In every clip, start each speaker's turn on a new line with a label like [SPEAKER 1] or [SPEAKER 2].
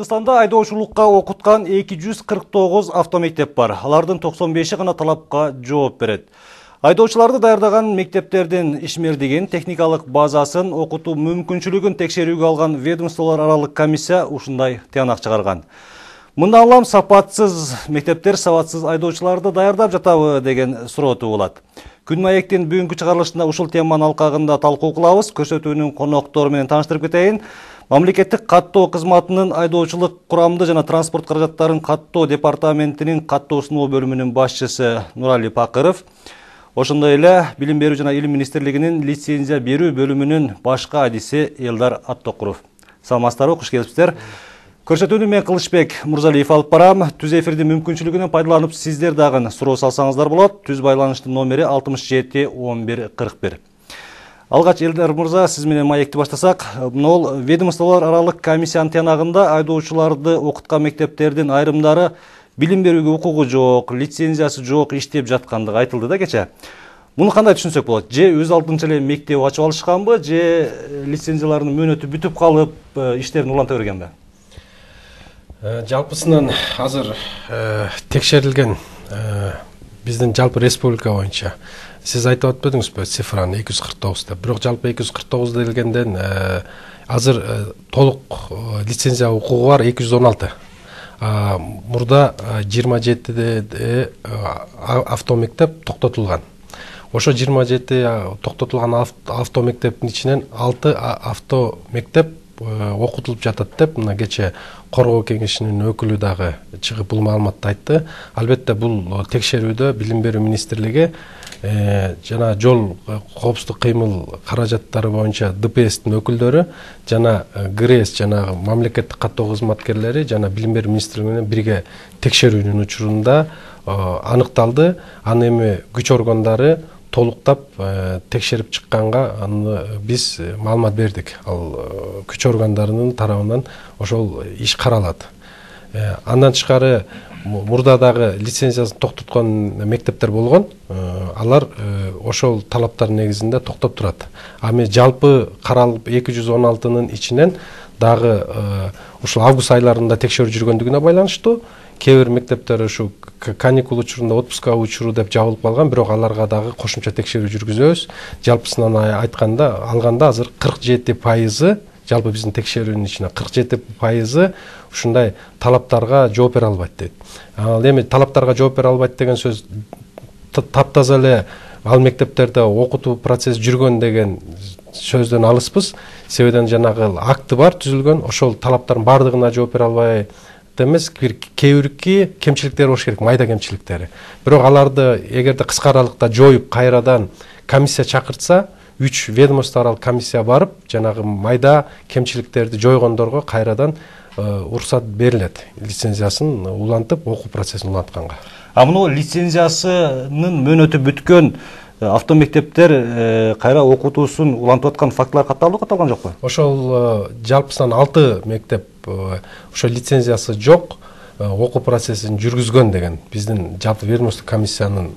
[SPEAKER 1] Кыргызстанда айдоочулукка окуткан 249 автомектеп бар. Алардын 95-и гана талапка жооп берет. Айдоочуларды даярдаган мектептердин ишмердигин, техникалык базасын, окутуу мүмкүнчүлүгүн текшерүүгө алган ведомстволор аралык комиссия ушундай тыянак чыгарган. Мындан улам сапатсыз мектептер сабатсыз айдоочуларды даярдап жатабы деген суроо туулат. Күн маектин бүгүнкү чыгарылышында ушул теманын алкагында талкуу кылабыз. Көрсөтүүнүн коноктору менен тааныштырып кетейин. Мамлекеттик каттоо кызматынын айдоочулук курамды жана транспорт каражаттарын каттоо департаментинин каттоо сыноо бөлүмүнүн башчысы Нурали Пакыров, ошондой эле Билим берүү жана Илим министрлигинин лицензия берүү бөлүмүнүн башкы адиси Элдар Аттокуров. Саламатсыздарбы, куш келипсиздер. Көрсөтүүнү мен Кылычбек Мурзалиев алып барам. Түз эфирдин мүмкүнчүлүгүнөн пайдаланып сиздер дагы суроо салсаңыздар болот. Түз байланыштын номери 67 11 41. Алгач Элдар Мурза, сиз менен маекти баштасак, бул ведомстволор аралык комиссиянын тыянагында айдоочуларды окуткан мектептердин айрымдары билим берүүгө укугу жок, лицензиясы жок иштеп жаткандыгы айтылды да кече. Муну кандай түшүнсөк болот? Же өз алдынча эле мектеп ачып алышканбы, же лицензиялардын мөөнөтү бүтүп калып, иштерин уланта бергенби?
[SPEAKER 2] Жалпысынан азыр текшерилген биздин жалпы республика боюнча сиз айтып атпадыңызбы цифраны 249 деп. Бирок жалпы 249 делгенден азыр толук лицензия укугу бар 216. Мурда 27 автомектеп токтотулган. Ошо 27 токтотулган автомектептин ичинен 6 автомектеп окутулуп жатат деп мына кече коргоо кеңешинин өкүлү дагы чыгып бул маалыматты айтты. Албетте бул текшерүүдө Билим берүү министрлиги жана жол коопсуздук кыймыл каражаттары боюнча ДПСтин өкүлдөрү жана ГРС жана мамлекеттик каттоо кызматкерлери жана Билим берүү министрлиги менен бирге текшерүүнүн учурунда аныкталды. Аны эми күч органдары толуктап текшерип чыкканга биз маалымат бердик. Ал күч органдарынын тарабынан ошол иш каралат. Андан тышкары мурда дагы лицензиясын токтоткон мектептер болгон. Алар ошол талаптар негизинде токтоп турат. Ами жалпы каралып 216-нын ичинен дагы ушул август айларында текшерүү жүргөндүгүнө байланыштуу кээ бир мектептер ушу каникул учурунда отпуска учуру деп жабылып калган, бирок аларга дагы кошумча текшерүү жүргүзөбүз. Жалпысынан алганда азыр 47% жалпы биздин текшерүүнүн ичинен 47% ушундай талаптарга жооп бере албайт дейт. Ал эми талаптарга жооп бере албайт деген сөз таптаза эле ал мектептерде окутуу процесси жүргөн деген сөздөн алыспыз. Себебен жанагы акты бар түзүлгөн, ошол талаптардын бардыгына жооп бере албай эмес, кээ бирки кемчиликтер болуш керек, майда кемчиликтери. Бирок аларды эгерде кыска аралыкта жоюп кайрадан комиссия чакыртса, 3 ведомство аралык комиссия барып, жанагы майда кемчиликтерди жойгондорго кайрадан уруксат берилет. Лицензиясын улантып, окуу процессин улантканга.
[SPEAKER 1] Муну лицензиясынын мөөнөтү бүткөн автомектептер кайра окутуусун улантып аткан фактылар катталган жокпу?
[SPEAKER 2] Ошол жалпысынан 6 мектеп ошо лицензиясы жок окуу процессин жүргүзгөн деген биздин жалпы ведомство комиссиянын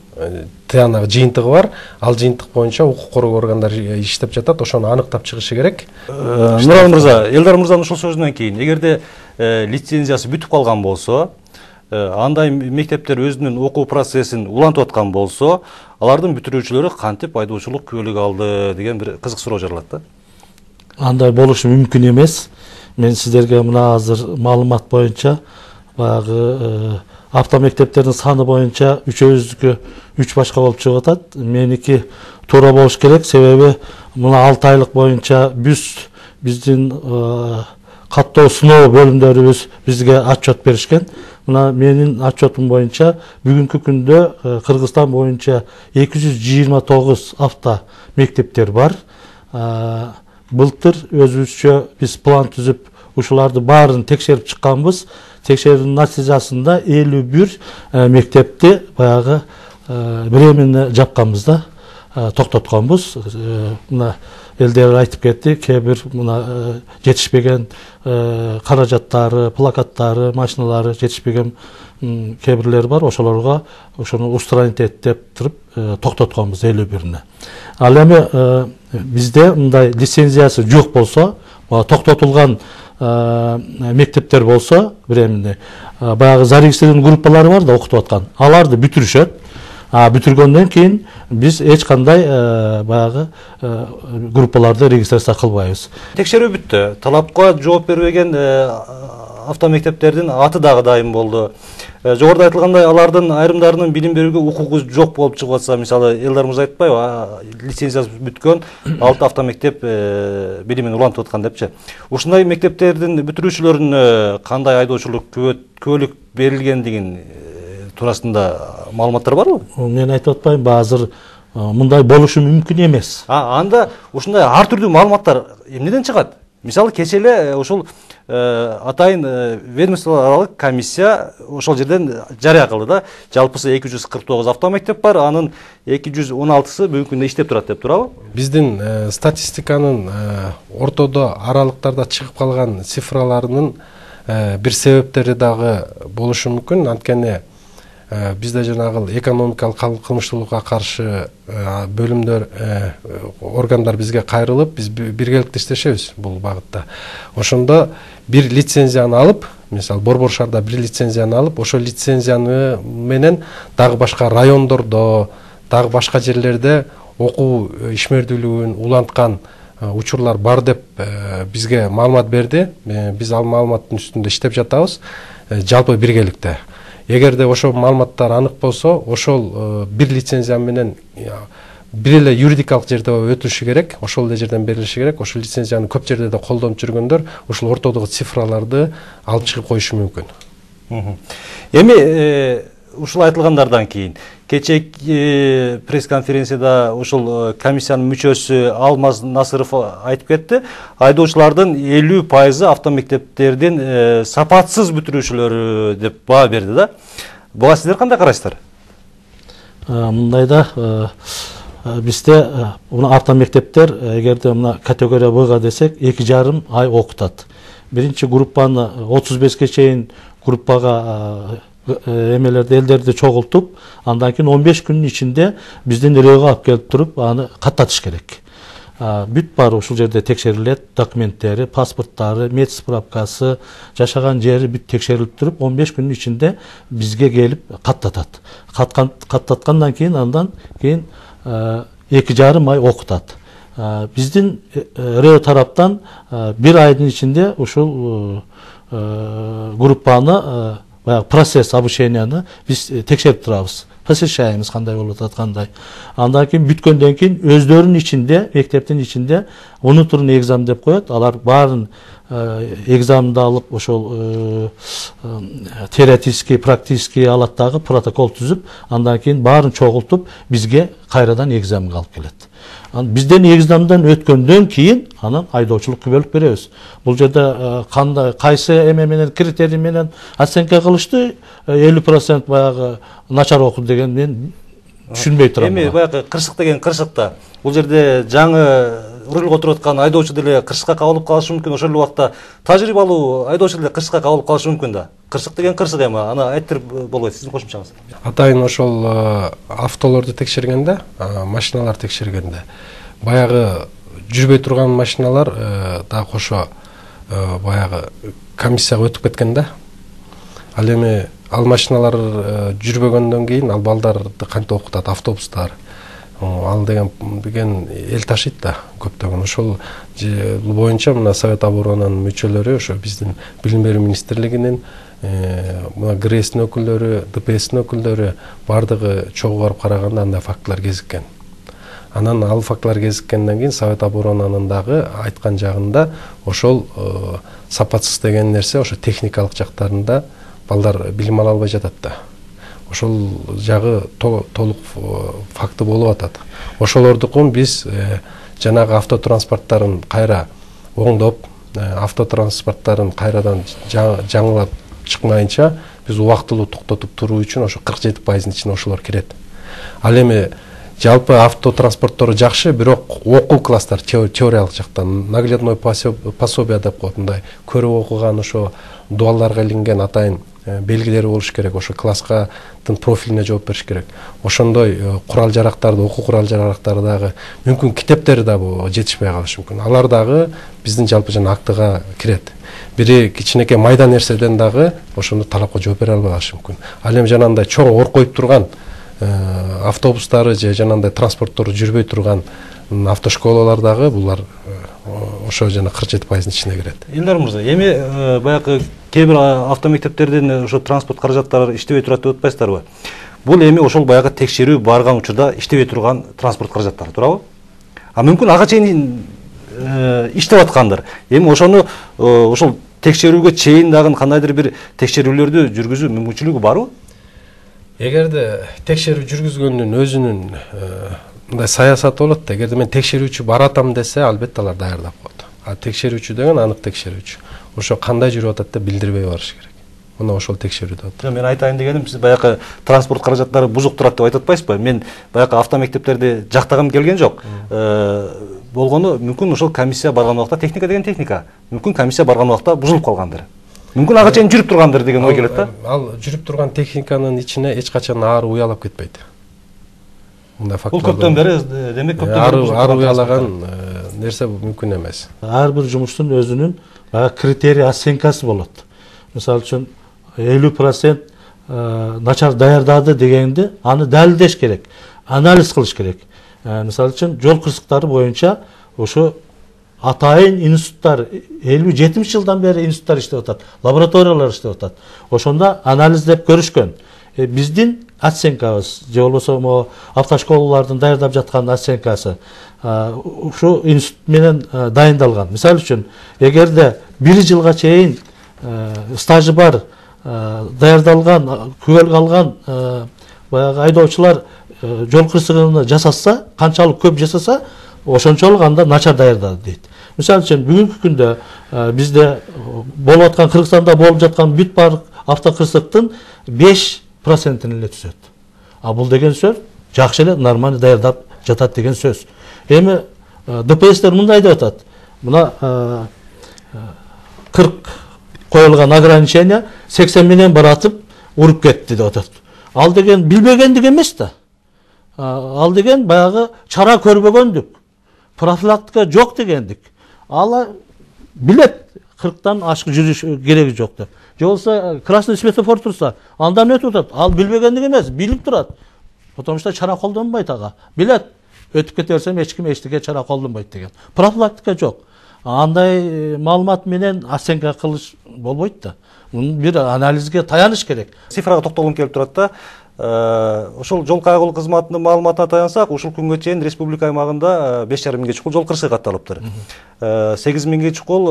[SPEAKER 2] тыянак жыйынтыгы бар. Ал жыйынтык боюнча укук коргоо органдары иштеп жатат, ошону аныктап чыгышы керек.
[SPEAKER 1] Нурали Мырза, Элдар Мырзанын ушул сөзүнөн кийин эгерде лицензиясы бүтүп калган болсо, андай мектептер өзүнүн окуу процессин улантып аткан болсо, алардын бүтүрүүчүлөрү кантип айдоочулук күбөлүк алды деген бир кызык суроо жаралат да.
[SPEAKER 3] Андай болушу мүмкүн эмес. Мен сиздерге мына азыр маалымат боюнча баягы автомектептердин саны боюнча үчөөбүздүкү 3 башка болуп чыгып атат. Меники туура болуш керек, себеби мына 6 айлык боюнча биздин каттоо сыноо бөлүмдөрүбүз бизге отчет беришкен. Мына менин отчетум боюнча бүгүнкү күндө Кыргызстан боюнча 229 авто мектептер бар. Былтыр өзүбүзчө биз план түзүп ушуларды баарын текшерип чыкканбыз. Текшерүүнүн натыйжасында 51 мектепти баягы временно жапканбыз да, токтотконбуз. Мына элдер айтып кетти, кээ бир мына жетишпеген каражаттары, плакаттары, машиналары жетишпеген кээ бирлери бар. Ошолорго ошону устранить деп туруп токтотконбуз 51-ни. Ал эми бизде мындай лицензиясы жок болсо, токтотулган мектептер болсо, временный баягы зарегистрированный группалары бар да окутуп аткан. Аларды бүтүрүшөт. Бүтүргөндөн кийин биз эч кандай баягы группаларды регистрация кылбайбыз.
[SPEAKER 1] Текшерүү бүттү. Талапка жооп бербеген автомектептердин аты дагы дайым болду. Жогоруда айтылгандай, алардын айрымдарынын билим берүүгө укугу жок болуп чыгып атса, мисалы Элдар мырза айтпайбы, лицензиясы бүткөн 6 автомектеп билимин улантып аткан депчи. Ушундай мектептердин бүтүрүүчүлөрүнө кандай айдоочулук күбөлүк берилгендигин туурасында маалыматтар барбы?
[SPEAKER 3] Мен айтып атпайм, азыр мындай болушу мүмкүн эмес.
[SPEAKER 1] Анда ушундай ар түрдүү маалыматтар эмнеден чыгат? Мисалы кече эле ушул атайын ведомство аралык комиссия ошол жерден жарыя кылды да. Жалпысы 249 автомектеп бар, анын 216сы бүгүнкү күндө иштеп турат деп турабы?
[SPEAKER 2] Биздин статистиканын ортодо аралыктарда чыгып калган цифраларынын бир себептери дагы болушу мүмкүн. Анткени бизде жанагы экономикалык кылмыштуулукка каршы бөлүмдөр, органдар бизге кайрылып, биз биргеликте иштешебиз бул багытта. Ошондо бир лицензияны алып, мисалы Борбор шаарда бир лицензияны алып, ошол лицензияны менен дагы башка райондордо, дагы башка жерлерде окуу ишмердүүлүгүн уланткан учурлар бар деп бизге маалымат берди. Биз ал маалыматтын үстүндө иштеп жатабыз, жалпы биргеликте. Эгерде ошол маалыматтар анык болсо, ошол бир лицензия менен бир эле юридикалык жерде өтүшү керек, ошол эле жерден берилиши керек. Ошол лицензияны көп жерде да колдонуп жүргөндөр ушул ортодогу цифраларды алып чыгып коюшу мүмкүн.
[SPEAKER 1] Эми ушул айтылгандардан кийин кечээ пресс-конференцияда ушул комиссиянын мүчөсү Алмаз Насыров айтып кетти, айдоочулардын 50% автомектептердин сапатсыз бүтүрүүчүлөрү деп баа берди да. Буга сиздер кандай карайсыздар?
[SPEAKER 3] Мындайда бизде автомектептер, эгерде мына категория Б-га десек, 2,5 ай окутат. Биринчи группаны 35ге чейин группага эмелерди, элдерди чогултуп, андан кийин 15 күнүн ичинде биздин ырыйга алып келип туруп, аны каттатыш керек. Бүт бар ушул жерде текшерилет, документтери, паспорттары, мед справкасы, жашаган жери бүт текшерилип туруп, 15 күнүн ичинде бизге келип каттатат. Каттаткандан кийин андан кийин 2,5 ай окутат. Биздин РЭО тараптан бир айдын ичинде ушул группаны процесс обученияны биз текшерип турабыз. Посещаемыз кандай болуп аткандай. Андан кийин бүткөндөн кийин өздөрүнүн ичинде, мектептин ичинде унутурун экзамен деп коет. Алар баарын экзаменди алып, ошол теоретический, практический алаттагы протокол түзүп, андан кийин баарын чогултуп бизге кайрадан экзаменге алып келет. Бизден экзаменден өткөндөн кийин анан айдоочулук күбөлүк беребиз. Бул жерде кандай, кайсы эме менен, критерий менен оценка кылышты, 50% баягы начар окуду деген мен түшүнбөй турам.
[SPEAKER 1] Эми баягы кырсык деген кырсыкта. Бул жерде жаңы рулга отуруп аткан айдоочу деле кырсыкка кабылып калышы мүмкүн, ошол эле убакта тажрыйбалуу айдоочу деле кырсыкка кабылып калышы мүмкүн да. Кырсык деген кырсык эми, аны айттырып болбойт. Сиздин кошумчаңыз.
[SPEAKER 2] Атайын ошол автолорду текшергенде, машиналар текшергенде, баягы жүрбөй турган машиналар да кошо баягы комиссияга өтүп кеткен да. Ал эми ал машиналар жүрбөгөндөн кийин ал балдарды кантип окутат, автобустар. Ал деген эл ташыйт да көптөгөн. Ошол боюнча мына Совет оборонанын мүчөлөрү, ошо биздин билим берүү министрлигинин, мына ГРЭСтин өкүлдөрү, ДПСтин өкүлдөрү бардыгы чогуу барып караганда андай фактылар кезиккен. Анан ал фактылар кезиккенден кийин Совет оборонанын дагы айткан жагында ошол сапатсыз деген нерсе ошо техникалык жактарында балдар билим ала албай жатат да. Ошол жагы толук факты болуп атат. Ошолордукун биз жанагы автотранспорттарын кайра оңдоп, автотранспорттарын кайрадан жаңылап чыкмайынча биз убактылуу токтотуп туруу үчүн ошо 47%-ын ичине ошолор кирет. Ал эми жалпы автотранспорттору жакшы, бирок окуу класстар теориялык жактан наглядной пособие деп коет, мындай көрүп окуган ошо дуалдарга илинген атайын белгилери болуш керек, ошо класска профилине жооп бериш керек. Ошондой курал жарактарды, окуу курал жарактары дагы мүмкүн китептери да жетишпей калышы мүмкүн. Алар дагы биздин жалпы жана актыга кирет. бири кичинекей майда нерседен дагы ошондо талапка жооп бере албай калышы мүмкүн. Ал эми жанагындай чоң ор коюп турган автобустары же жанагындай транспорттор жүрбөй турган автошколалар дагы булар ошо жана 47%-ын ичине кирет.
[SPEAKER 1] Илдар мырза, эми баягы кээ бир автомектептердин ошо транспорт каражаттары иштебей турат деп атпайсыздарбы? Бул эми ошол баягы текшерүү барган учурда иштебей турган транспорт каражаттары, туурабы? А мүмкүн ага чейин иштеп аткандыр. Эми ошону ошол текшерүүгө чейин дагы кандайдыр бир текшерүүлөрдү жүргүзүү мүмкүнчүлүгү барбы?
[SPEAKER 2] Эгерде текшерүү жүргүзгөндүн өзүнүн мындай саясаты болот да, эгерде мен текшерүүчү баратам десе, албетте алар даярдап коет. А текшерүүчү деген анык текшерүүчү. Ошо кандай жүрүп атат деп билдирбей барыш керек. Мына ошол текшерүү деп атат.
[SPEAKER 1] Мен айтайын дегеним, сиз баягы транспорт каражаттары бузук турат деп айтып атпайсызбы? Мен баягы автомектептерди жактагым келген жок. Болгону мүмкүн ошол комиссия барган убакта, техника деген техника. Мүмкүн комиссия барган убакта бузулуп калгандыр. Мүмкүн ага чейин жүрүп тургандыр деген ой келет да.
[SPEAKER 2] Ал жүрүп турган техниканын ичине эч качан ары уялап кетпейт. Мындай факторлор.
[SPEAKER 1] Бул көптөн бери, демек көптөн бери
[SPEAKER 2] ары уялаган нерсе мүмкүн эмес.
[SPEAKER 3] Ар бир жумуштун өзүнүн критерий оценкасы болот. Мисалы үчүн 50% начар даярдады дегенди аны далилдеш керек, анализ кылыш керек. Мисалы үчүн жол кырсыктары боюнча ошо атайын институттар 50-70 жылдан бери институттар иштеп атат, лабораториялар иштеп атат. Ошондо анализдеп көрүшкөн. Биздин оценкабыз же болбосо могу автошколалардын даярдап жаткан оценкасы ушу институт менен дайындалган. Мисалы үчүн, эгерде 1 жылга чейин стажы бар, даярдалган, күбөлгө алган баягы айдоочулар жол кырсыгын жасаса, канчалык көп жасаса, ошончолук анда начар даярдады дейт. Мисалы үчүн, бүгүнкү күндө бизде болуп аткан, Кыргызстанда болуп жаткан бүт баардык автокырсыктын 5%-ын эле түзөт. А бул деген сөз жакшы эле нормально даярдап жатат деген сөз. Эми ДПСтер мындай деп атат. Мына 40 коюлган ограничение 80 менен баратып уруп кетти деп атат. Ал деген билбегендик эмес да. Ал деген баягы чара көрбөгөндүк. Профилактика жок дегендик. Ал билет 40-тан ашык жүрүш кереги жок деп. Же болсо красный светофор турса, андан өтүп атат. Ал билбегендик эмес, билип турат. Потому что чара колдонбойт ага. Билет, өтүп кете берсем эч ким эчтеке чара колдонбойт деген. Профилактика жок. Андай маалымат менен оценка кылыш болбойт да. Мунун бир анализге таяныш керек.
[SPEAKER 1] Цифрага токтолгум келип турат да. Ошол жол кайгылуу кызматынын маалыматына таянсак, ушул күнгө чейин республика аймагында 5,5 миңге чукул жол кырсыгы катталыптыр. 8 миңге чукул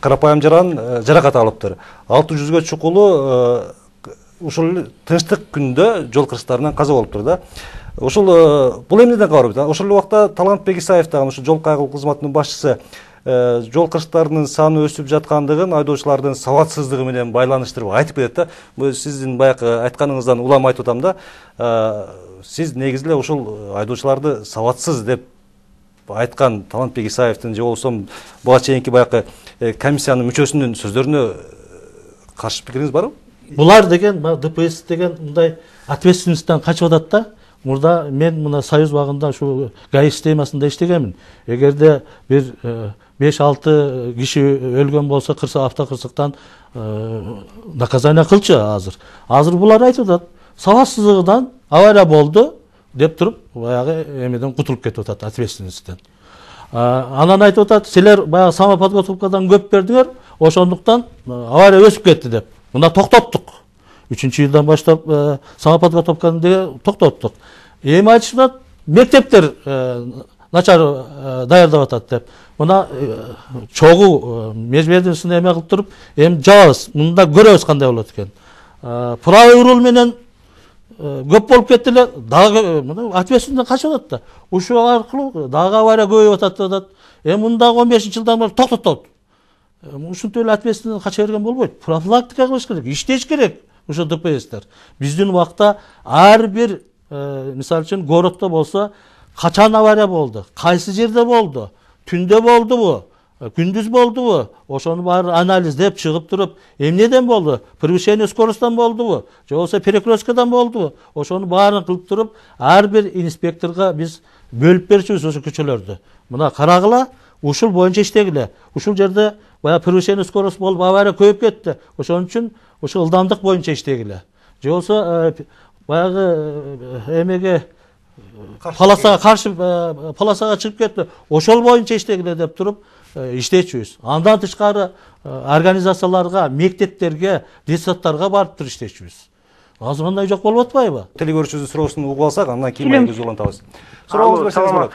[SPEAKER 1] карапайым жаракат алыптыр. 600га чукулу ушул тынчтык күндө жол кырсыктарынан каза болуптур да. Ошол бул эмнеден кабар бит? Ошол убакта Талантбек Исаев дагы ушул жол кайгылуу кызматынын башчысы жол кырсыктарынын саны өсүп жаткандыгын айдоочулардын сабатсыздыгы менен байланыштырып айтып кетет да. Бул сиздин баягы айтканыңыздан улам айтып атам да. Сиз негизи эле ушул айдоочуларды сабатсыз деп айткан Талантбек Исаевдин же болбосо буга чейинки баягы комиссиянын мүчөсүнүн сөздөрүнө каршы пикириңиз барбы?
[SPEAKER 3] Булар деген ДПС деген мындай ответственностьтан качып атат да. Мурда мен мына Союз багында ушу ГАИ системасында иштегенмин. Эгерде бир 5-6 киши өлгөн болсо, автокырсыктан наказание кылчу азыр. Азыр булар айтып атат, сабатсыздыгынан авария болду деп туруп, баягы эмеден кутулуп кетип атат, ответственностьтен. Анан айтып атат, силер баягы самоподготовкадан көп бердиңер, ошондуктан авария өсүп кетти деп. Мына токтоттук. 3-жылдан баштап самоподготовканы токтоттук. Эми айтышат, мектептер начар даярдап атат деп. Мына чогуу межведомственный эме кылып туруп, эми жабабыз, мында көрөбүз кандай болот экен. Правый руль менен көп болуп кетти эле, дагы ответственностьтан качып атат да. Ушул аркылуу дагы авария көбөйүп атат. Эми мындагы 15-жылдан бери токтотот. Ушинтип эле ответственностьтан кача берген болбойт. Профилактика кылыш керек, иштеш керек. Ошо ДПСтер. Биздин убакта ар бир, мисалы үчүн, городдо болсо, качан авария болду, кайсы жерде болду, түндө болдубу, күндүз болдубу, ошону баары анализдеп чыгып туруп, эмнеден болду, превышение скоростьтан болдубу, же болсо перекресткадан болдубу, ошону баарын кылып туруп, ар бир инспекторго биз бөлүп берчүбүз ошо көчөлөрдү. Мына карагыла, ушул боюнча иштегиле. Ушул жерде баягы превышение скорости болуп авария көбөйүп кетти. Ошон үчүн ошо ылдамдык боюнча иштегиле. Же болбосо баягы эмеге полосага каршы полосага чыгып кетти. Ошол боюнча иштегиле деп туруп иштечүбүз. Андан тышкары организацияларга, мектептерге, детсадтарга барып туруп иштечүбүз. Азыр кандай жок болуп атпайбы?
[SPEAKER 1] Телегөрүүчүбүздүн суроосун угуп алсак, андан кийин майгыбызды улантабыз. Сурооңуз берсеңиз болот.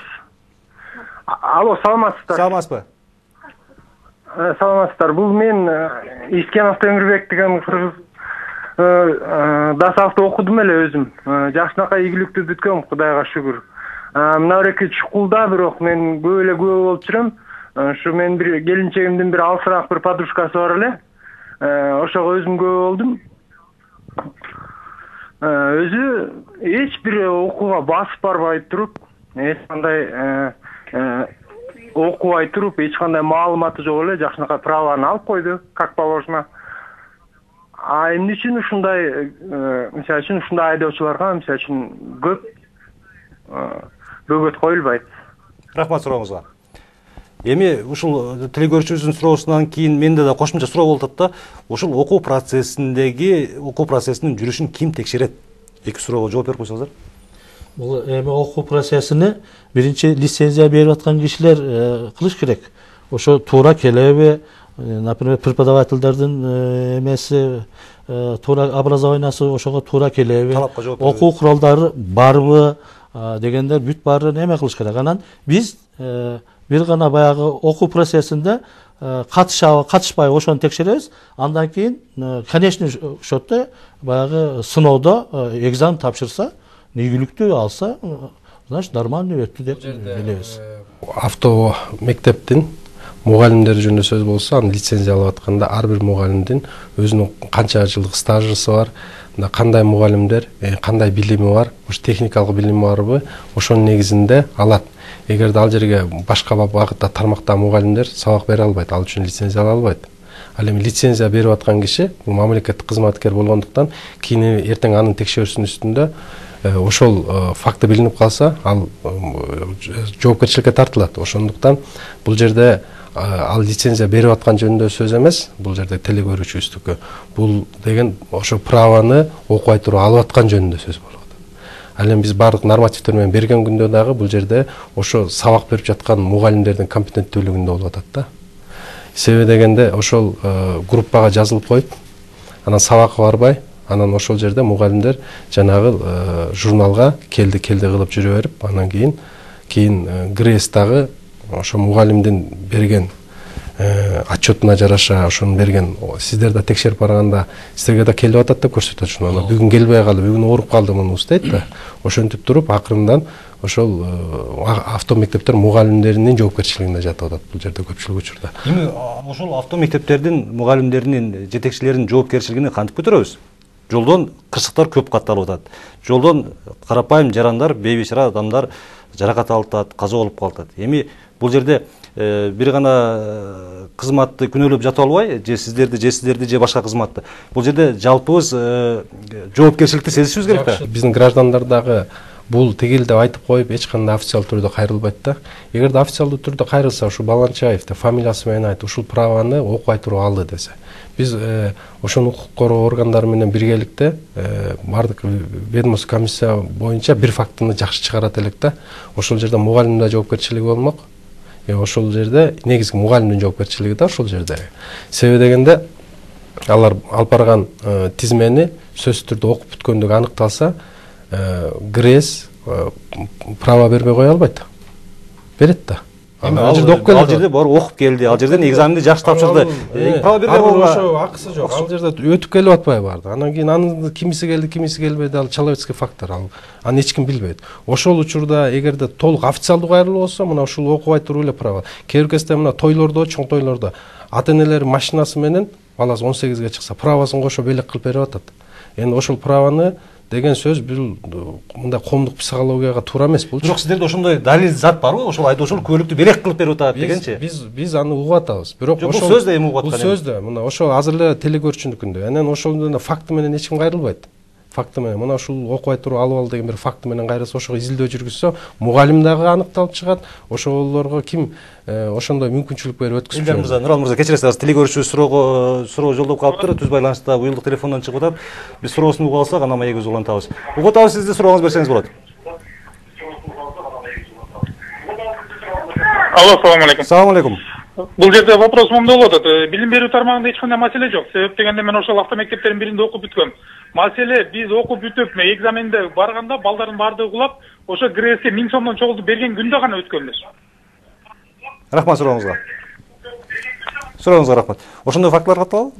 [SPEAKER 4] Алло, саламатсыздар.
[SPEAKER 1] Саламатсызбы?
[SPEAKER 4] Саламатсыздар. Бул мен Искенов Темирбек деген кыргыз дасалыкты окудум эле өзүм. Жакшынакай ийгиликтүү бүткөм, Кудайга шүгүр. Мына эки чукулда бирок мен көп эле күбө болуп жүрөм. Ушу мен бир келинчегимдин бир алсыраак бир подружкасы бар эле. Ошого өзүм күбө болдум. Өзү эч бир окууга басып барбай туруп, эч кандай окубай туруп, эч кандай маалыматы жок эле жакшынакай праваны алып койду, как положено. Эмне үчүн ушундай, мисалы үчүн ушундай айдоочуларга мисалы үчүн көп бөгөт коюлбайт?
[SPEAKER 1] Рахмат сурооңузга. Эми ушул телегөрүүчүбүздүн суроосунан кийин менде да кошумча суроо болуп атат да, ушул окуу процессинин жүрүшүн ким текшерет? Эки суроого жооп берип койсоңуздар.
[SPEAKER 3] Бул эми окуу процессини биринчи лицензия берип аткан кишилер кылыш керек. Ошо туура келеби, например, преподавательдердин эмеси, туура образованиясы ошого туура келеби, окуу куралдары барбы дегендер бүт баарын эме кылыш керек. Анан биз бир гана баягы окуу процессинде катышпай ошону текшеребиз. Андан кийин конечный счетто баягы сыноодо экзамен тапшырса, ийгиликтүү алса, значит нормально өттү деп билебиз.
[SPEAKER 2] Авто мектептин мугалимдери жөнүндө сөз болсо, аны лицензия алып атканда ар бир мугалимдин өзүнүн канча жылдык стажысы бар, кандай мугалимдер, кандай билими бар, ошо техникалык билими барбы, ошонун негизинде алат. Эгерде ал жерге башка багытта тармакта мугалимдер сабак бере албайт, ал үчүн лицензия ала албайт. Ал эми лицензия берип аткан киши бул мамлекеттик кызматкер болгондуктан кийин эртең анын текшерүүсүнүн үстүндө ошол факты билинип калса, ал жоопкерчиликке тартылат. Ошондуктан бул жерде ал лицензия берип аткан жөнүндө сөз эмес, бул жерде телегөрүүчүбүздүкү. Бул деген ошо праваны окубай туруп алып аткан жөнүндө сөз болот. Ал эми биз бардык нормативдер менен берген күндө дагы бул жерде ошо сабак берип жаткан мугалимдердин компетенттүүлүгүндө болуп атат да. Себеби дегенде ошол группага жазылып коюп, анан сабакка барбай, анан ошол жерде мугалимдер жанагы журналга келди кылып жүрө берип, анан кийин ГРЭС дагы ошо мугалимдин берген отчетуна жараша ошону берген, сиздер да текшерип барганда сиздерге да келип атат деп көрсөтөт ушуну. Бүгүн келбей калды, бүгүн ооруп калды мунус дейт да. Ошентип туруп акырындан ошол авто мектептер мугалимдеринин жоопкерчилигинде жатып атат бул жерде көпчүлүк учурда.
[SPEAKER 1] Эми ошол авто мектептердин мугалимдеринин, жетекчилеринин жоопкерчилигин кантип көтөрөбүз? Жолдон кырсыктар көп катталып атат. Жолдон карапайым жарандар, бейбечара адамдар жаракат алып атат, каза болуп калат. Эми бул жерде бир гана кызматты күнөөлөп жатып албай, же сиздерди же башка кызматты. Бул жерде жалпыбыз жоопкерчиликти сезишибиз керек да.
[SPEAKER 2] Биздин граждандар дагы бул тигил деп айтып коюп, эч кандай официалдуу түрдө кайрылбайт да. Эгерде официалдуу түрдө кайрылса, ушу Баланчаев деп фамилиясы менен айтып, ушул праваны окубай туруп алды десе, биз ошону укук коргоо органдары менен биргеликте бардык ведомство комиссия боюнча бир фактыны жакшы чыгарат элек да. Ошол жерде мугалимдин жоопкерчилиги болмок. Ошол жерде негизги мугалимдин жоопкерчилиги да ошол жерде. Себеби дегенде алар алып барган тизмени сөзсүз түрдө окуп бүткөндүгү аныкталса, ГРЭС права бербей кое албайт. Берет да.
[SPEAKER 1] Ал жерде бар окуп келди, ал жерден экзаменди жакшы тапшырды. Права бербей койгонго
[SPEAKER 2] ошо акысы жок. Ал жерде өтүп келип атпай барды. Анан кийин анын кимиси келди, кимиси келбеди, ал человеческий фактор. Аны эч ким билбейт. Ошол учурда эгерде толук официалдуу кайрылуу болсо, мына ушул окубай туруп эле права. Кээ бир кезде мына тойлордо, чоң тойлордо ата-энелер машинасы менен баласы 18ге чыкса, правасын кошо белек кылып берип атат. Эми ошол праваны деген сөз бул мындай коомдук психологияга туура эмес бул.
[SPEAKER 1] Бирок сиздерде ошондой далил зат барбы? Ошол айдоочулар күбөлүктү белек кылып берип атат дегенчи.
[SPEAKER 2] Биз аны угуп атабыз. Бирок
[SPEAKER 1] ошол сөз да эми угуп аткан.
[SPEAKER 2] Бул сөз да мына ошол азыр эле телегөрүүчүнүкүндө. Анан ошондон факты менен эч ким кайрылбайт. факты менен мына ушул окубай туруп алып ал деген бир факты менен кайрысы ошого изилдөө жүргүзсө мугалим дагы аныкталып чыгат, ошолорго ким ошондой мүмкүнчүлүк берип өткүзүп.
[SPEAKER 1] Илдар мырза, Нурал мырза, кечиресиз, телегөрүүчү суроо жолдоп калыптыр. Түз байланышта уюлдук телефондон чыгып атат. Биз суроосун угуп алсак, анан маегибизди улантабыз. Угуп атабыз, сиздин сурооңуз берсеңиз болот.
[SPEAKER 5] Алло, салам алейкум.
[SPEAKER 1] Салам алейкум.
[SPEAKER 5] Бул жерде вопрос моундай болуп атат. Билим берүү тармагында эч кандай маселе жок. Себеп дегенде мен ошол автомектептердин биринде окуп бүткөм. Маселе биз окуп бүтүп, экзаменде барганда балдардын баардыгы кулап, ошо ГРСке 1000 сомдон чогултуп берген күндө гана өткөнбүз.
[SPEAKER 1] Рахмат сурооңузга. Сурооңузга рахмат. Ошондой фактылар катталабы?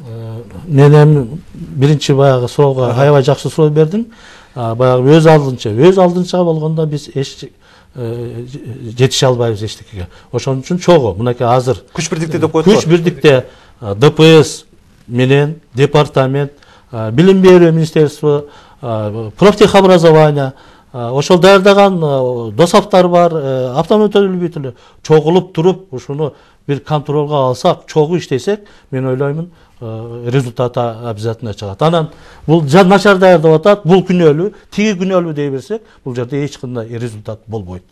[SPEAKER 3] Мен эми биринчи баягы суроого аябай жакшы суроо бердиң. Баягы өз алдынча болгондо биз эч жетише албайбыз эчтекеге. Ошон үчүн чогуу мынакей азыр
[SPEAKER 1] Күч бирдикте деп коет.
[SPEAKER 3] Күч бирдикте ДПС менен департамент, билим берүү министерство, профтехобразование, ошол даярдаган досаптар бар, автомобиль чогулуп туруп ушуну бир контролго алсак, чогуу иштесек, мен ойлоймун результаты обязательно чыгат. Анан бул начар даярдап атат, бул күнөөлүү, тиги күнөөлүү дей берсек, бул жерде эч кандай результат болбойт.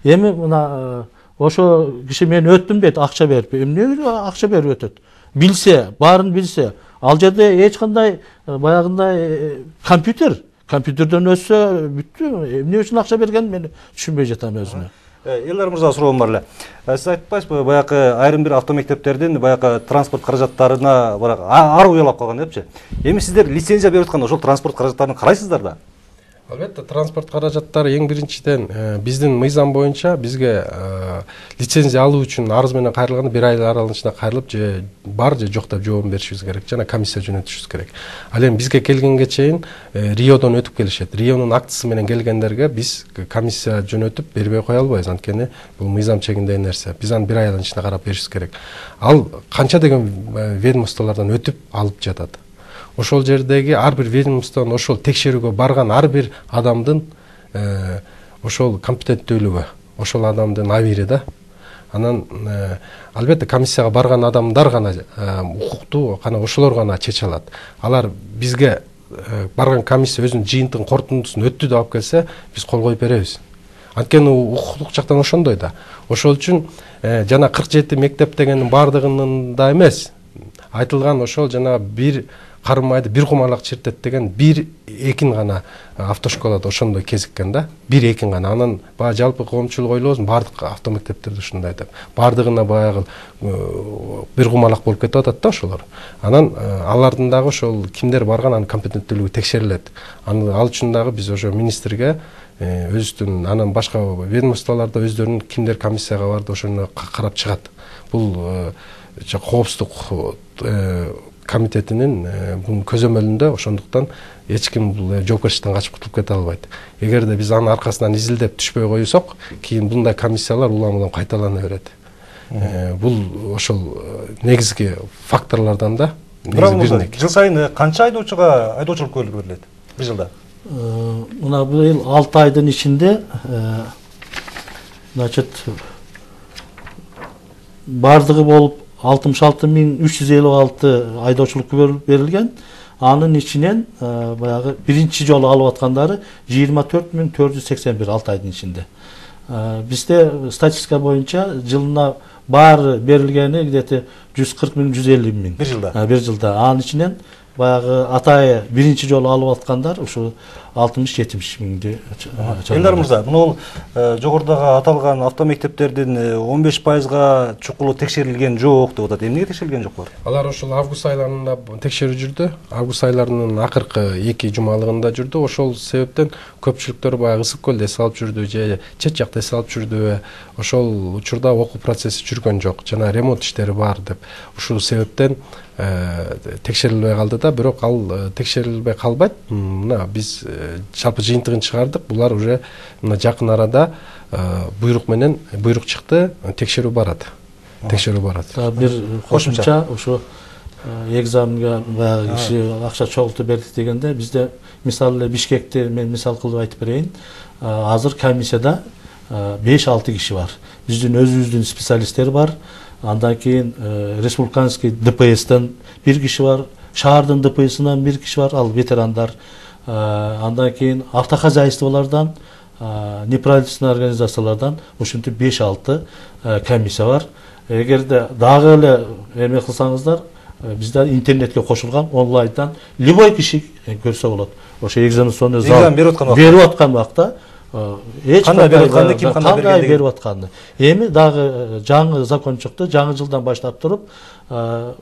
[SPEAKER 3] Эми мына ошо киши мен өттүм дейт, акча берип, эмне акча берип өтөт? Билсе, баарын билсе, ал жерде эч кандай баягындай компьютерден өтсө бүттү. Эмне үчүн акча берген мен түшүнбөй жатам өзүмө.
[SPEAKER 1] Илдар мырза, суроом бар эле. Сиз айтпайсызбы, баягы айрым бир автомектептердин баягы транспорт каражаттарына ар уялап калган депчи. Эми сиздер лицензия берип атканда ошол транспорт каражаттарын карайсыздар да?
[SPEAKER 2] Албетте, транспорт каражаттары эң биринчиден биздин мыйзам боюнча бизге лицензия алуу үчүн арыз менен кайрылганда 1 ай аралыгында кайрылып же бар же жок деп жообун беришибиз керек жана комиссия жөнөтүшүбүз керек. Ал эми бизге келгенге чейин Риодон өтүп келишет. Рионун актысы менен келгендерге биз комиссия жөнөтүп бербей кое албайбыз, анткени бул мыйзам чегиндеги нерсе. Биз аны 1 айдын ичинде карап беришибиз керек. Ал канча деген ведомстволордон өтүп алып жатат. Ошол жердеги ар бир ведомствонун ошол текшерүүгө барган ар бир адамдын ошол компетенттүүлүгү, ошол адамдын абири да. Анан албетте комиссияга барган адамдар гана укуктуу, гана ошолор гана чече алат. Алар бизге барган комиссия өзүнүн жыйынтыгын корутундусун өттү деп алып келсе, биз кол коюп беребиз. Анткени укуктук жактан ошондой да. Ошол үчүн жана 47 мектеп дегендин баардыгында эмес. Айтылган ошол жана бир кармайды, бир кумалак чертет деген бир экин гана автошколада ошондой кезиккен да. Бир экин гана. Анан баягы жалпы коомчулук ойлобосун баардык автомектептерде ушундай деп. Баардыгына баягы бир кумалак болуп кетип атат да ошолор. Анан алардын дагы ошол кимдер барган анын компетенттүүлүгү текшерилет. Ал үчүн дагы биз ошо министрге өзүнүн анан башка ведомстволордо өздөрүнүн кимдер комиссияга барды ошону карап чыгат. Бул коопсуздук комитетинин бунун көзөмөлүндө, ошондуктан эч ким бул жоопкерчиликтен качып кутулуп кете албайт. Эгерде биз анын аркасынан изилдеп түшпөй коюсок, кийин bunday комиссиялар улам-улам кайталана берет. Бул ошол негизги факторлордон да.
[SPEAKER 1] Жыл сайын канча айдоочуга айдоочулук көлүгү берилет? Бир жылда?
[SPEAKER 3] Мына быйыл 6 айдын ичинде значит бардыгы болуп 66.356 айдоочулук берилген. Анын ичинен баягы биринчи жолу алып аткандары 24.481 6 айдын ичинде. Бизде статистика боюнча жылына баары берилгени где-то 140.000-150.000.
[SPEAKER 1] Бир жылда.
[SPEAKER 3] Бир жылда. Анын ичинен баягы атайы биринчи жолу алып аткандар ушу 60-70 миңди.
[SPEAKER 1] Элдар мырза, мына жогорудагы аталган автомектептердин 15%га чукулу текшерилген жок деп атат. Эмнеге текшерилген жок булар?
[SPEAKER 2] Алар ошол август айларында текшерүү жүрдү. Август айларынын акыркы 2 жумалыгында жүрдү. Ошол себептен көпчүлүктөр баягы Ысык көлдө эс алып жүрдү же чет жакта эс алып жүрдү. Ошол учурда окуу процесси жүргөн жок, жана ремонт иштери бар деп. Ушул себептен текшерилбей калды да, бирок ал текшерилбей калбайт. Мына биз жалпы жыйынтыгын чыгардык. Булар уже мына жакын арада буйрук чыкты, текшерүү барат.
[SPEAKER 3] Бир кошумча ушу экзаменге баягы киши акча чогултуп бердик дегенде бизде мисалы Бишкекте мен мисал кылып айтып берейин. Азыр комиссияда 5-6 киши бар. Биздин өзүбүздүн специалисттер бар. Андан кийин республиканский ДПСтен бир киши бар, шаардын ДПСынан бир киши бар, ал ветерандар. андан кийин автохозяйстволордон, неправительственный организациялардан ушинтип 5-6 комиссия бар. Эгерде дагы эле эме кылсаңыздар, bizde internetke koşulgan online'dan любой kişi görse болот. Ошо экзаменационный зал берип аткан убакта
[SPEAKER 1] кандай берип атканды, ким кандай
[SPEAKER 3] берип атканды. Эми дагы жаңы закон чыкты, жаңы жылдан баштап туруп,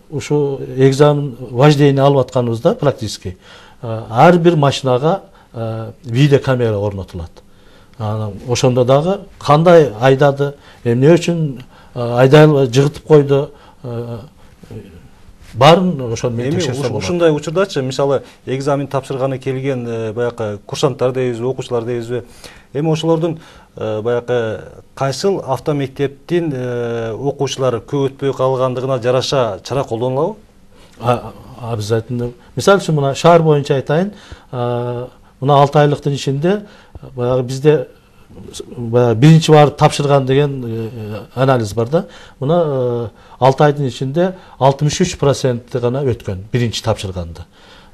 [SPEAKER 3] ушу экзамен вождение алып атканыбызда практически ар бир машинага видео камера орнотулат. Ошондо дагы кандай айдады, эмне үчүн айдай жыгытып койду, барын ошол менен текшерсе болот.
[SPEAKER 1] Ушундай учурдачы, мисалы, экзамен тапшырганы келген баягы курсанттар дейбизби, окуучулар дейбизби, эми ошолордун баягы кайсыл автомектептин окуучулары көп өтпөй калгандыгына жараша чара колдонулабы?
[SPEAKER 3] Обязательно. Мисалы үчүн мына шаар боюнча айтайын, мына 6 айлыктын ичинде баягы бизде биринчи барып тапшырган деген анализ бар да. Мына 6 айдын ичинде 63% гана өткөн биринчи тапшырганды.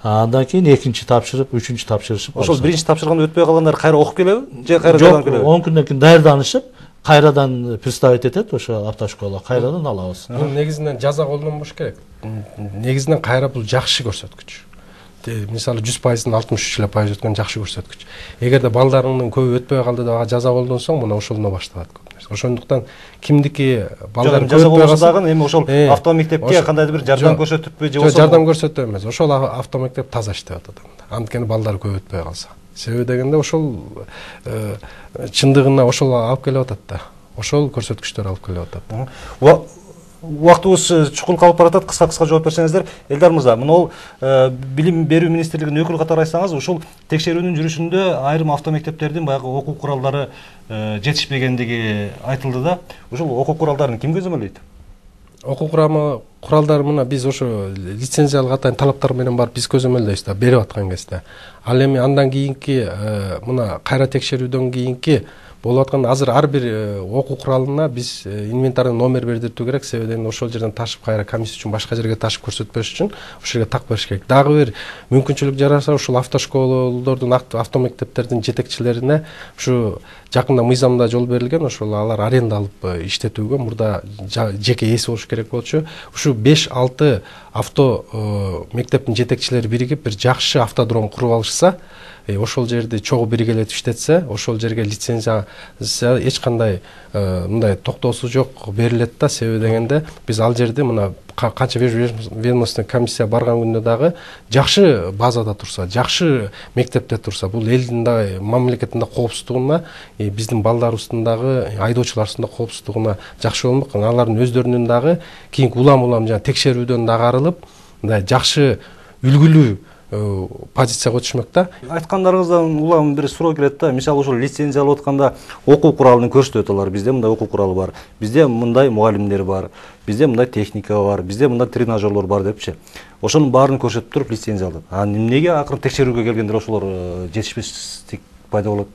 [SPEAKER 3] Андан кийин экинчи тапшырып, үчүнчү тапшырышып.
[SPEAKER 1] Ошол биринчи тапшырганда өтпөй калгандар кайра окуп келеби? Же кайра даярданып келеби?
[SPEAKER 3] 10 күндөн кийин даярданышып, кайрадан представить этет ошо автошкола, кайрадан алабыз.
[SPEAKER 2] Негизинен жаза колдонбош керек. Негизинен кайра бул жакшы көрсөткүч. Мисалы 100%-ын 63% өткөн жакшы көрсөткүч. Эгерде балдарыңдын көбү өтпөй калды деп жаза колдонсоң, мына ошолдон башталат көп нерсе. Ошондуктан кимдики балдар
[SPEAKER 1] жаза колдонсо дагы эми ошол автомектепке кандайдыр бир жардам көрсөтүппү же болбосо
[SPEAKER 2] жардам көрсөтүү эмес. Ошол автомектеп таза иштеп атат. Анткени балдар көп өтпөй калса. Себеби дегенде ошол чындыгына ошол алып келип атат да. Ошол көрсөткүчтөр алып келип атат.
[SPEAKER 1] Убактыбыз чукул калып баратат, кыска жооп берсеңиздер. Элдар мырза, мына билим берүү министрлигинин өкүлү катары айтсаңыз, ушул текшерүүнүн жүрүшүндө айрым автомектептердин баягы окуу куралдары жетишпегендиги айтылды да. Ушул окуу куралдарын ким көзөмөлөйт?
[SPEAKER 2] Окуу куралдары мына биз ошо лицензиялык атайын талаптар менен барып биз көзөмөлдөйбүз да, берип аткан кезде. Ал эми андан кийинки мына кайра текшерүүдөн кийинки болуп аткан азыр ар бир окуу куралына биз инвентарный номер бердиртүү керек, себеби ошол жерден ташып кайра комиссия үчүн башка жерге ташып көрсөтпөш үчүн ошол жерге так бериш керек. Дагы бир мүмкүнчүлүк жараса ушул автошколалордун, автомектептердин жетекчилерине ушу жакында мыйзамда жол берилген, ошол алар аренда алып иштетүүгө мурда жеке ээси болуш керек болчу. Ушу 5-6 авто мектептин жетекчилери биригип бир жакшы автодром куруп алышса, ошол жерди чогуу биргелетип иштетсе, ошол жерге лицензия эч кандай мындай токтоосу жок берилет да. Себеби дегенде биз ал жерде мына канча ведомственный комиссия барган күндө дагы жакшы базада турса, жакшы мектепте турса, бул элдин да мамлекеттин да коопсуздугуна, биздин балдарыбыздын дагы айдоочуларыбыздын да коопсуздугуна жакшы болмок. Алардын өздөрүнүн дагы кийинки улам жана текшерүүдөн дагы арылып, мындай жакшы үлгүлүү позицияга өтүшмөк да.
[SPEAKER 1] Айткандарыңыздан улам бир суроо келет да. Мисалы ошол лицензия алып атканда окуу куралын көрсөтөт алар. Бизде мындай окуу куралы бар. Бизде мындай мугалимдер бар. Бизде мындай техника бар. Бизде мындай тренажерлор бар депчи. Ошонун баарын көрсөтүп туруп лицензия алды. Эмнеге акырын текшерүүгө келгенде ошолор жетишпестик пайда болот?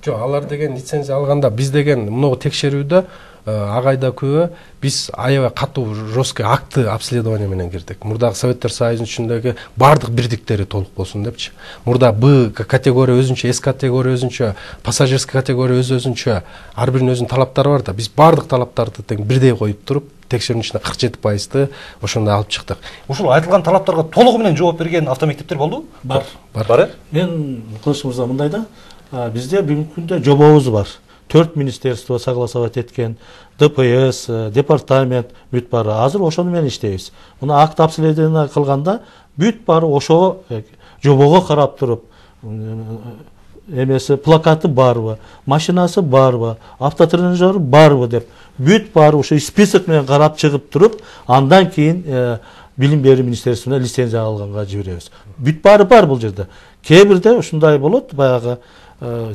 [SPEAKER 2] Жок, алар деген лицензия алганда биз деген мынау текшерүүдө агайда көбү биз аябай катуу жесткий акты обследование менен кирдик. Мурдагы Советтер Союзунун ичиндеги бардык бирдиктери толук болсун депчи. Мурда Б категория өзүнчө, С категория өзүнчө, пассажирский категория өзүнчө, ар биринин өзүнүн талаптары бар да. Биз бардык талаптарды тең бирдей коюп туруп, текшерүүнүн ичинде 47%-ты ошондой алып чыктык.
[SPEAKER 1] Ушул айтылган талаптарга толугу менен жооп берген автомектептер болду?
[SPEAKER 3] Бар.
[SPEAKER 1] Бар.
[SPEAKER 3] Мен Кылыч мырза мындай да, бизде бүгүнкү күндө жобобуз бар. 4 министерство согласовать эткен, ДПС, департамент бүт бары. Азыр ошону менен иштейбиз. Муну акт обследование кылганда бүт бары ошого жобого карап туруп, эмеси плакаты барбы, машинасы барбы, автотренажеры барбы деп бүт бары ошо список менен карап чыгып туруп, андан кийин билим берүү министерствосуна лицензия алганга жиберебиз. Бүт бары бар бул жерде. Кээ бирде ушундай болот, баягы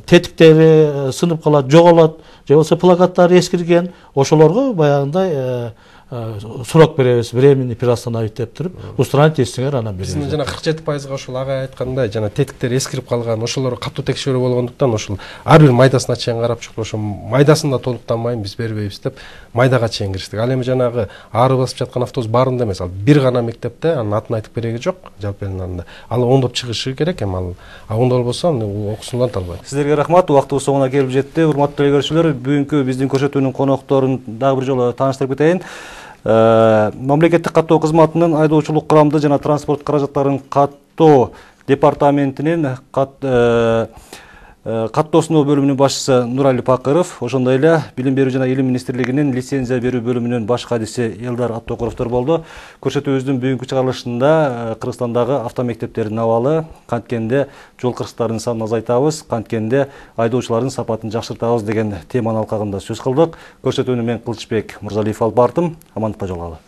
[SPEAKER 3] тетиктери сынып калат, жоголот, же болбосо плакаттары эскирген, ошолорго баягындай сурок беребиз, временный приостановить деп туруп, устранить этсеңер анан беребиз.
[SPEAKER 2] Биздин жана 47%га ошол ага айткандай жана тетиктер эскирип калган, ошолорго катуу текшерүү болгондуктан ошол ар бир майдасына чейин карап чыгып, ошо майдасын да толуктанбайын биз бербейбиз деп майдага чейин кириштик. Ал эми жанагы ары басып жаткан автобус баарында эмес, ал бир гана мектепте, анын атын айтып кереги жок, жалпы элинде. Ал оңдоп чыгышы керек, эми ал оңдол болсо окуусун уланта албайт.
[SPEAKER 1] Сиздерге рахмат, убактыбыз соңуна келип жетти. Урматтуу телекөрүүчүлөр, бүгүнкү биздин көрсөтүүнүн конокторун дагы бир жолу тааныштырып кетейин. Мамлекеттик каттоо кызматынын айдоочулук курамды жана транспорт каражаттарын каттоо департаментинин каттоосунуу бөлүмүнүн башчысы Нурали Пакыров, ошондой эле Билим берүү жана Илим министрлигинин лицензия берүү бөлүмүнүн баш кадиси Элдар Аттокуровдор болду. Көрсөтүүбүздүн бүгүнкү чыгарылышында Кыргызстандагы автомектептердин абалы, канткенде жол кырсыктарынын санын азайтабыз, канткенде айдоочулардын сапатын жакшыртабыз деген теманын алкагында сөз кылдык. Көрсөтүүнү мен Кылычбек Мырзалиев алып бардым. Амандыкта жолугалы.